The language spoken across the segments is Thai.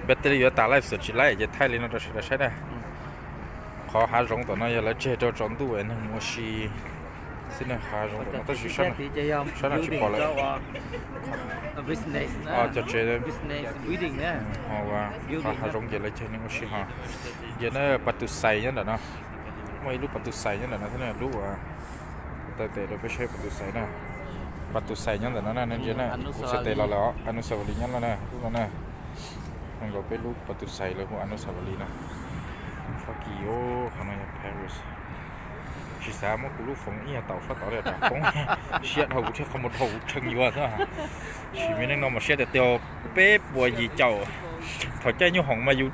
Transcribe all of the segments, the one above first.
แบตเตอรี่อยู่ตาไลฟ์สุดชิไลจะไทยเลยนะตัวใช้ได้ขอหารงตัวนั้นอย่าละเจตัวจอนตู้เองมัวชีสินะหารงตัวนั้นต้องชิชันชิพอเลยอ๋อจะเจอ อ๋อว่าหารงอย่าละเจนี่มัวชีฮะอย่าเนี่ยประตูใส่ยันเด้อเนาะไม่รู้ประตูใส่ยันเด้อนะท่านเนี่ยรู้ว่าแต่เราไม่ใช่ประตูใส่นะประตูใส่ยันเด้อนะนั่นเยอะนะกูเสด็จเราแล้วอนุสาวรีย์ยันแล้วนะรู้แล้วนะมันก็เป็นรูปประตูใส่เลยพวกอนุสาวรีย์นะฟักกี้โอ้ข้างในปารีสชีสามกูรู้ฟงเอียเต่าฟ้าเต่าเลยแต่ฟงเชียดเขาเชื่อขโมยเขาเชิงอยู่อ่ะใช่ไหมชีไม่นั่งนอนมาเชียดแต่เตียวเป๊ะบัวยีเจ้าถอดใจยุ่งหงมาอยู่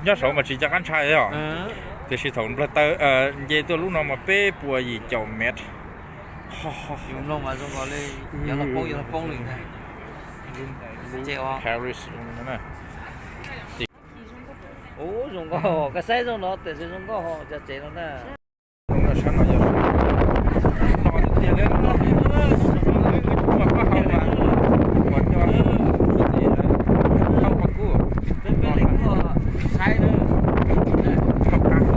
ยอดเสามาชีจักรชัยอ่ะแต่ชีถงประตูเยตัวลูกน้องมาเป๊ะบัวยีเจ้าเม็ด用弄嘛，中国嘞，有那崩零的，这哇。Paris นั่นน่ะ哦，中国个西中国，但是中国吼就这种的。那山上也是，那点点那我好嘛，我叫เข้าปักกู้เป็นเหล็กก็ใช้เลย เข้าปักกู้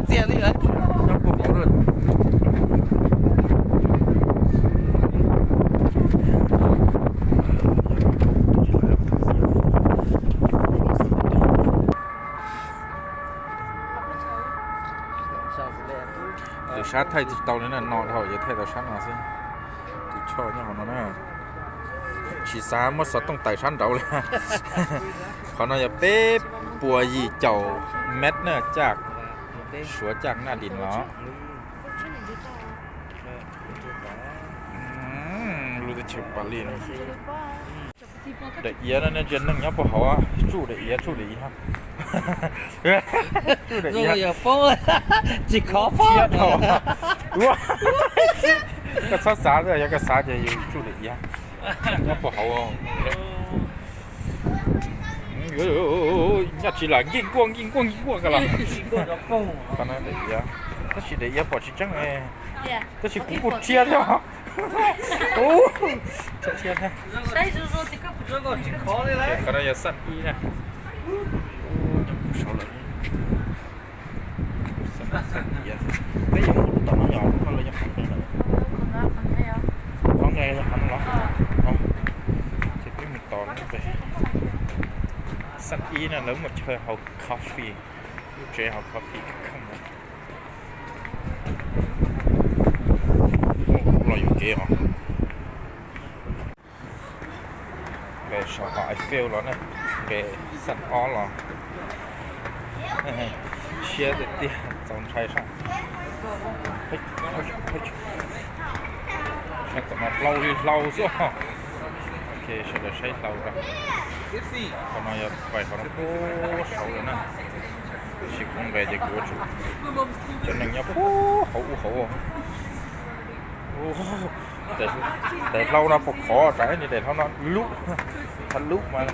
เสียเลยเหรอแล้วพวกเขาด้วยtừ sát thay tàu này là nọ thôi vậy thay tàu sát nào xem từ cho nhau nó nè chỉ xa mất sót tông tài sản đầu làเขาน่าจะเป๊ะปัวยีเจ้าเม็ดเนี่ยจากสวนจากหน้าดินเนาะรู้จะเชื่อปาลีนเด็กเอี้ยนั่นเนี่ยเจนนั่งยับปะเขาอ่ะจู่เด็กเอี้ยจู่เด็กเอี้ยจู่เด็ก 如 เอี้ย 果有风啊，只可风。哇，個沙沙啫，有個沙就要租嚟呀，一不好哦。一次啦，見光噶啦。可能嚟呀，這是嚟呀，保持真誒，這是古貼的嘛。哦，這貼呢？所以就說這個不這個只可的嘞。可能要3億呢。哦，不少了。bây giờ tao nói nhỏ không là không được có nghe là không lắm không thì cái mình to nó về sẵn ý là lớn một chơi hậu coffee chơi hậu coffee không là dùng kia hả về sở họ Eiffel đó nè về sẵn ó là chia được tiền trong trái sang chắc là lâu xuống ok sẽ được xây lâu ra còn này phải có nó cố sầu nữa nè chỉ cũng về để của chủ cho nên nhá hậu để lâu nó phục khó trái này để nó lúc thành lúc mà